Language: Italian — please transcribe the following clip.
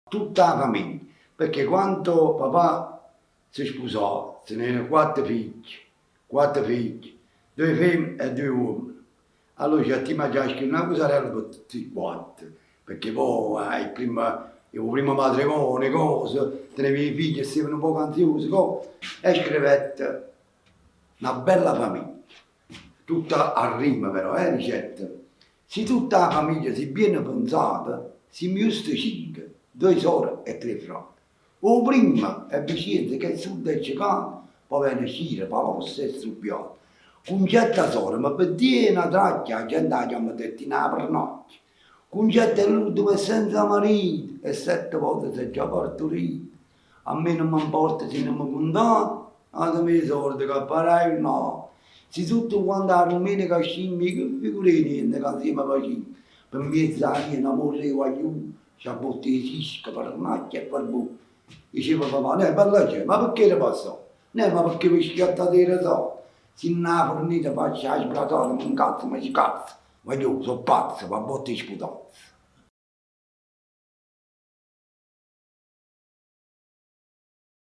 tutta la famiglia, perché quando papà si sposò, se ne erano quattro figli, due femmine e due uomini. Allora ci mangiava una cosarella per tutti e quattro, perché poi il primo matrimonio, cose, tenevi i figli e stavano un po' ansiosi, cose, e scrivette una bella famiglia, tutta a rima però, ricetta. Se tutta la famiglia si viene pensata, si giusto cinque, due sorelle e tre fratelli. O prima è vicino che sud è cicano, poi viene Cire, poi lo stesso piatto. Con certe sorelle, ma per dire una traccia, la gente la chiama dettina per notte. Con certe l'ultimo è senza marito e 7 volte si è già partorito. A me non mi importa se non mi condanno, a me i soldi che farai no. Se tutto quando la domenica scimmia, che figurini che insieme facciamo. Per me è un amore di guagliù, ci ha buttato i cischi per macchia e per buco. Diceva papà, bella gente, ma perché le passò? Ma perché vi schiattate i so? Se non ha fornita faccia la sbratata, non cazzo, ma ci cazzo. Ma io sono pazzo, ma botte sputazzo.